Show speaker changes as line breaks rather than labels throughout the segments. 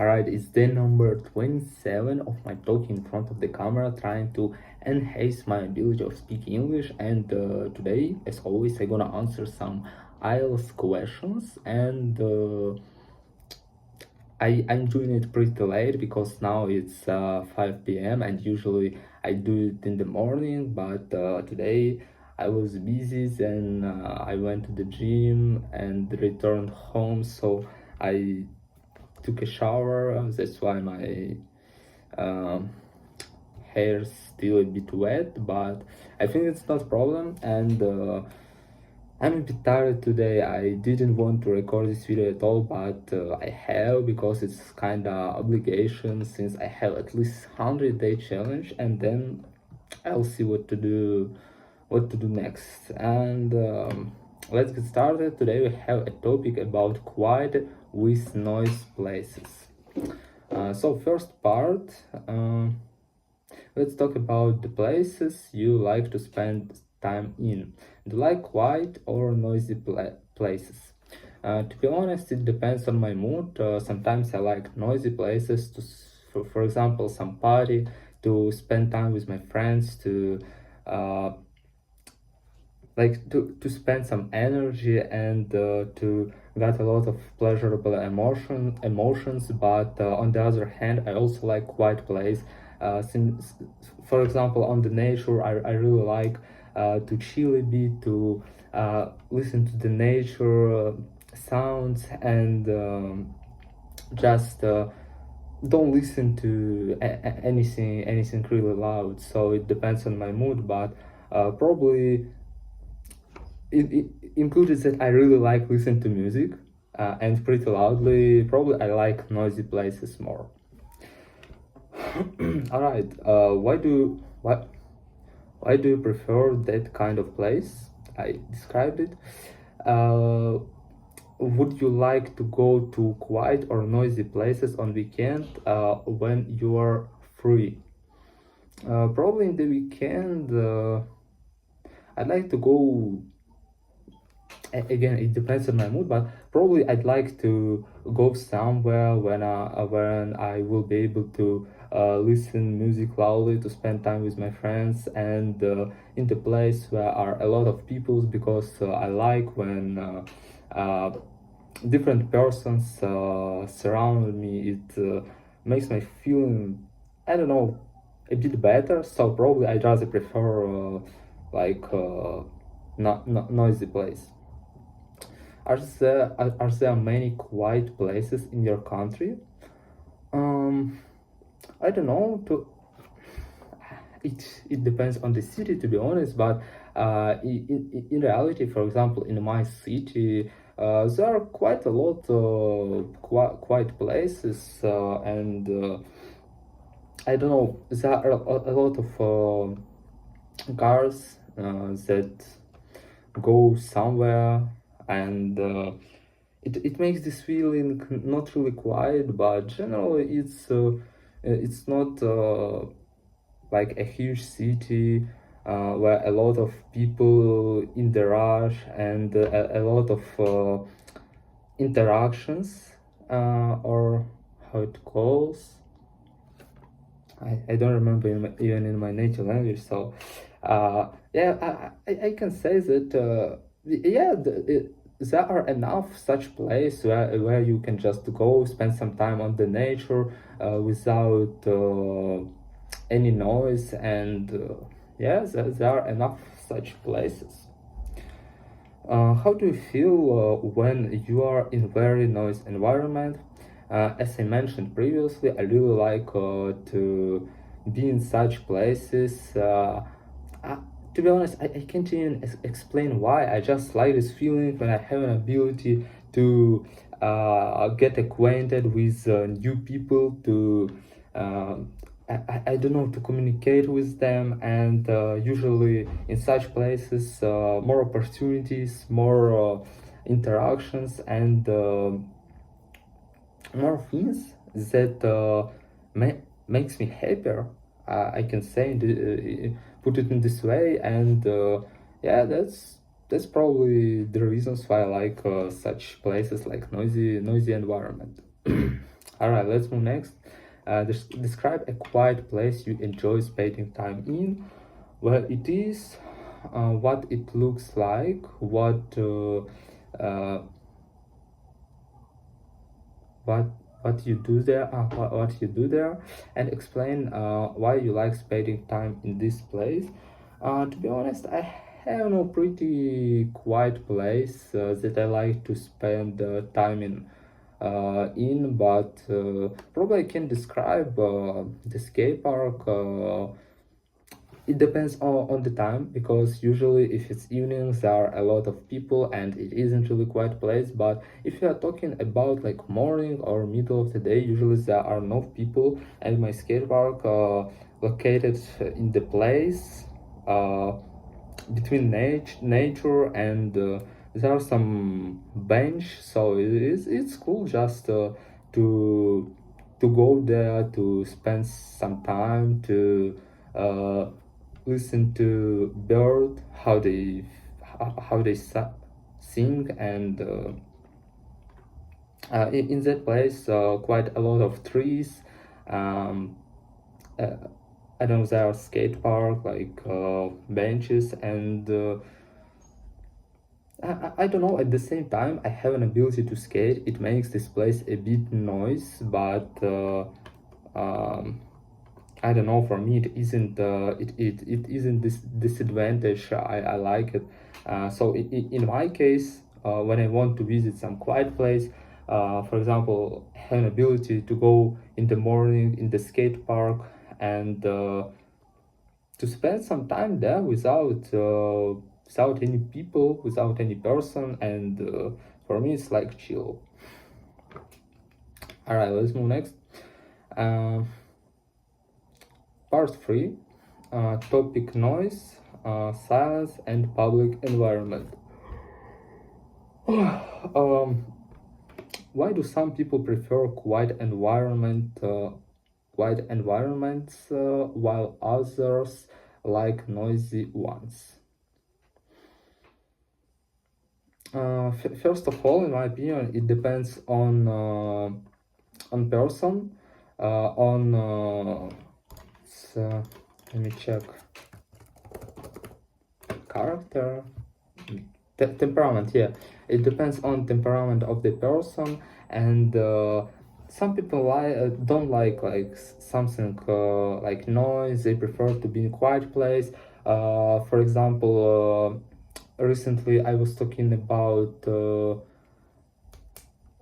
Alright, it's day number 27 of my talking in front of the camera, trying to enhance my ability of speaking English. And today, as always, I'm gonna answer some IELTS questions. And I'm doing it pretty late because now it's 5 p.m. and usually I do it in the morning. But today I was busy, and I went to the gym and returned home. So I took a shower. That's why my um, hair's still a bit wet, but I think it's not a problem. And I'm a bit tired today. I didn't want to record this video at all, but I have, because it's kind of obligation, since I have at least 100-day challenge, and then I'll see what to do next. And let's get started. Today we have a topic about quiet with noise places. So first part, let's talk about the places you like to spend time in. Do you like quiet or noisy places? To be honest, it depends on my mood. Sometimes I like noisy places for example, some party, to spend time with my friends, to to spend some energy, and to get a lot of pleasurable emotions. But on the other hand, I also like quiet place, since, for example, on the nature, I really like to chill a bit, to listen to the nature sounds, and just don't listen to anything really loud. So it depends on my mood, but probably it includes that I really like listening to music, and pretty loudly. Probably I like noisy places more. All right. Why do you prefer that kind of place? I described it. Uh, would you like to go to quiet or noisy places on weekend when you are free? Probably in the weekend. I'd like to go. Again, it depends on my mood, but probably I'd like to go somewhere when I will be able to listen music loudly, to spend time with my friends, and in the place where are a lot of people, because I like when different persons surround me. It makes my feeling, I don't know, a bit better. So probably I rather prefer not noisy place. Are there many quiet places in your country? Um, I don't know. It depends on the city, to be honest. But in reality, for example, in my city, there are quite a lot of quiet places, and I don't know. There are a lot of cars that go somewhere, and it makes this feeling not really quiet, but generally it's not like a huge city where a lot of people in the rush, and a lot of interactions, or how it calls. I don't remember even in my native language. So yeah, I can say that yeah, there are enough such places where you can just go spend some time on the nature without any noise, and yeah, there are enough such places. How do you feel when you are in very noisy environment? As I mentioned previously, I really like to be in such places. To be honest, I can't even explain why. I just like this feeling when I have an ability to get acquainted with new people, to I don't know, to communicate with them, and usually in such places more opportunities, more interactions, and more things that makes me happier. I can say put it in this way, and yeah, that's probably the reasons why I like such places, like noisy environment. All right, let's move next. Describe a quiet place you enjoy spending time in. Well, it is what it looks like, uh, what what you do there, what you do there, and explain why you like spending time in this place. To be honest, I have no pretty quiet place that I like to spend time in, but probably I can describe the skate park. It depends on the time, because usually if it's evenings there are a lot of people and it isn't really quiet place. But if you are talking about like morning or middle of the day, usually there are no people, and my skate park located in the place uh, between nature, and there are some bench, so it's cool just to go there to spend some time to uh, listen to bird how they sing, and in that place quite a lot of trees. um, uh, I don't know, there are skate park like benches, and I don't know, at the same time I have an ability to skate. It makes this place a bit noise, but um, I don't know. For me, it isn't. It isn't this disadvantage. I like it. So in my case, when I want to visit some quiet place, for example, have an ability to go in the morning in the skate park, and to spend some time there without any people, without any person, and for me it's like chill. All right, let's move next. Um, Part 3, topic noise, silence, and public environment. um, why do some people prefer quiet environments while others like noisy ones? First of all, in my opinion, it depends on person, on let me check, character, temperament. Yeah, it depends on temperament of the person, and some people don't like something like noise. They prefer to be in a quiet place. For example, recently I was talking about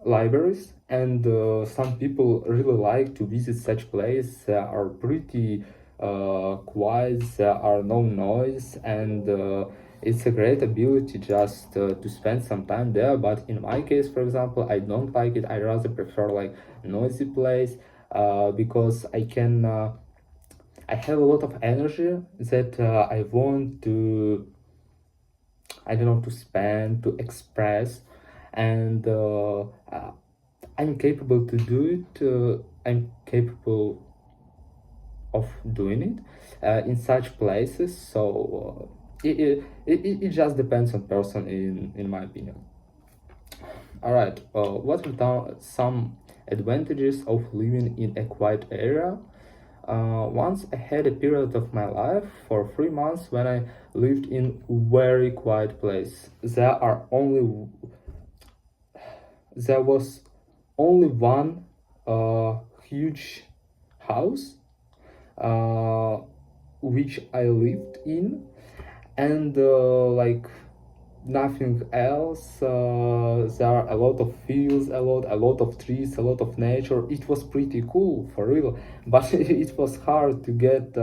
libraries, and some people really like to visit such places that are pretty quiet, there are no noise, and it's a great ability just to spend some time there. But in my case, for example, I don't like it. I rather prefer like noisy place, because I have a lot of energy that I want to, I don't know, to spend, to express, and I'm capable to do it. I'm capable of doing it in such places. So it just depends on person, in my opinion. All right. What are some advantages of living in a quiet area? Once I had a period of my life for 3 months when I lived in very quiet place. There was only one huge house uh, which I lived in, and like nothing else. There are a lot of fields, a lot of trees, a lot of nature. It was pretty cool for real, but it was hard to get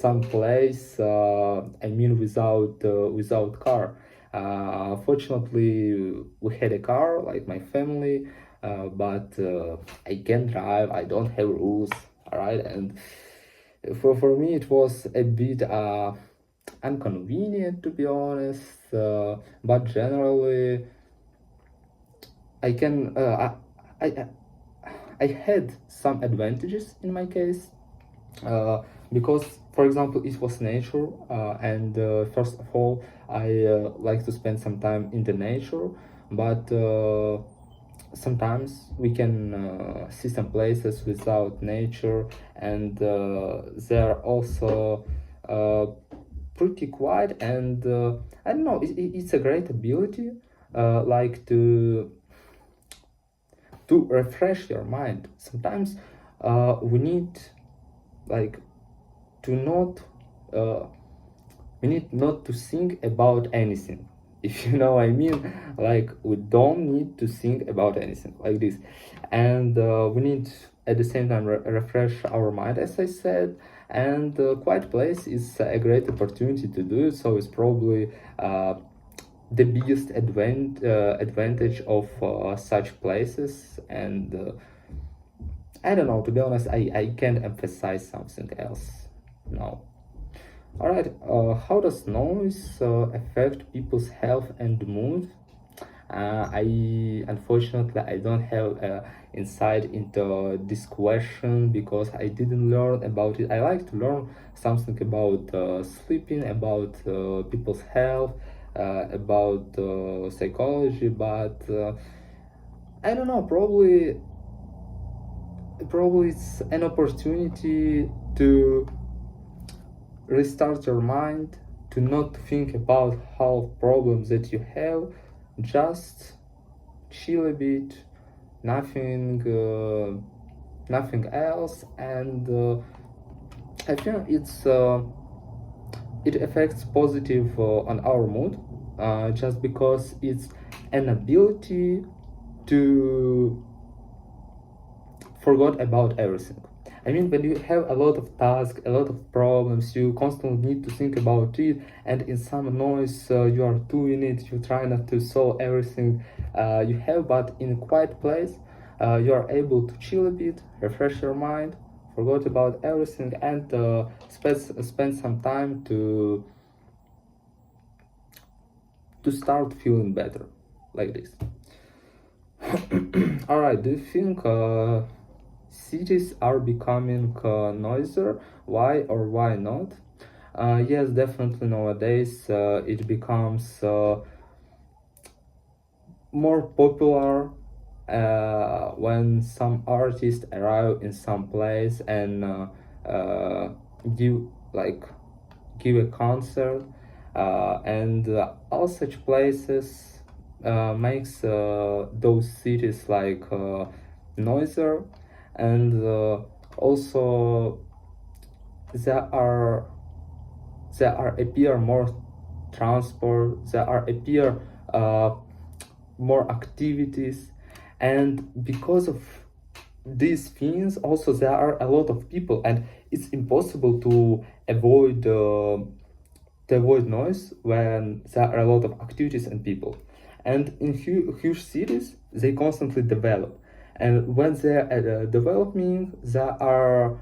some place. I mean, without car. Fortunately, we had a car, like my family, but I can't drive. I don't have rules. All right, and for me, it was a bit inconvenient, to be honest, but generally I can I I had some advantages in my case, because for example it was nature, and first of all I like to spend some time in the nature, but sometimes we can see some places without nature, and they are also uh, pretty quiet, and I don't know, it's a great ability, like to refresh your mind. Sometimes we need, like, to not uh, we need not to think about anything, if you know what I mean. Like, we don't need to think about anything like this, and we need at the same time refresh our mind, as I said. And quiet place is a great opportunity to do it, so it's probably the biggest advantage of such places. And I don't know, to be honest, I can't emphasize something else. No. All right. How does noise affect people's health and mood? I unfortunately I don't have insight into this question because I didn't learn about it. I like to learn something about sleeping, about people's health, about psychology, but I don't know. Probably it's an opportunity to restart your mind, to not think about how problems that you have, just chill a bit, nothing else. And I think it affects positive on our mood, just because it's an ability to forget about everything. I mean, when you have a lot of tasks, a lot of problems, you constantly need to think about it, and in some noise, you are doing it, you try not to solve everything you have, but in a quiet place, you are able to chill a bit, refresh your mind, forget about everything, and spend some time to start feeling better, like this. All right, do you think cities are becoming noisier? Why or why not? Yes, definitely nowadays it becomes more popular when some artists arrive in some place and uh, give like give a concert, and all such places makes those cities like noisier, and also there are there are appear more transport, there are appear uh, more activities, and because of these things also there are a lot of people, and it's impossible to avoid noise when there are a lot of activities and people. And in huge cities, they constantly develop. And when they are developing, there are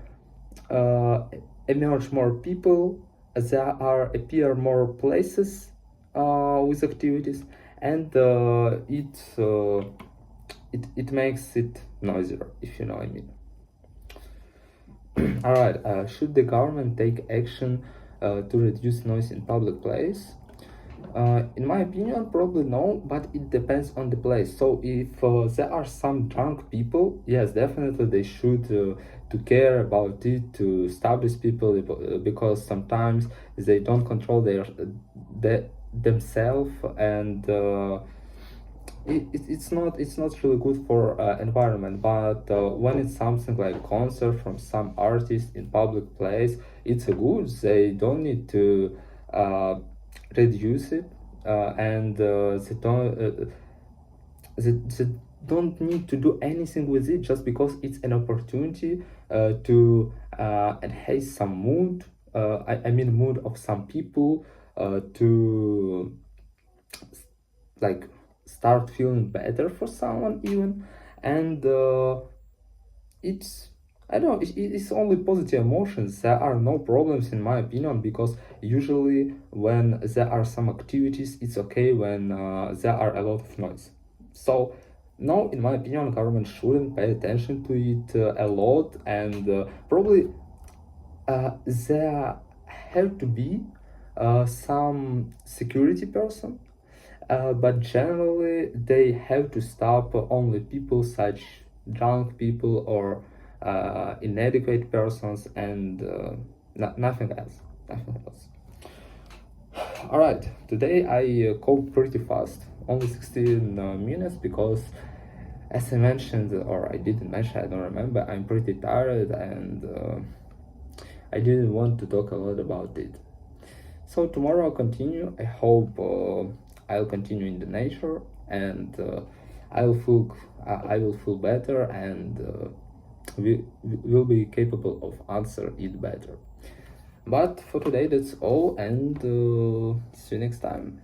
uh, emerge more people, there are appear more places with activities, and it makes it noisier, if you know what I mean. All right. Should the government take action to reduce noise in public place? In my opinion, probably no, but it depends on the place. So if there are some drunk people, yes, definitely they should to care about it, to stop these people, because sometimes they don't control themselves, and it's not really good for environment. But when it's something like concert from some artist in public place, it's a good. They don't need to reduce it, and they don't need to do anything with it, just because it's an opportunity to enhance some mood. I mean mood of some people, to like start feeling better for someone even. And it's I don't know, it's only positive emotions. There are no problems in my opinion, because usually when there are some activities, it's okay when there are a lot of noise. So no, in my opinion, government shouldn't pay attention to it a lot, and probably there have to be some security person But generally they have to stop only people such drunk people or inadequate persons, and nothing else. Nothing else. All right, today I coped pretty fast, only 16 minutes, because as I mentioned, or I didn't mention, I don't remember, I'm pretty tired, and I didn't want to talk a lot about it. So tomorrow I'll continue. I hope I'll continue in the nature, and I will feel better, and will be capable of answer it better. But for today, that's all, and see you next time.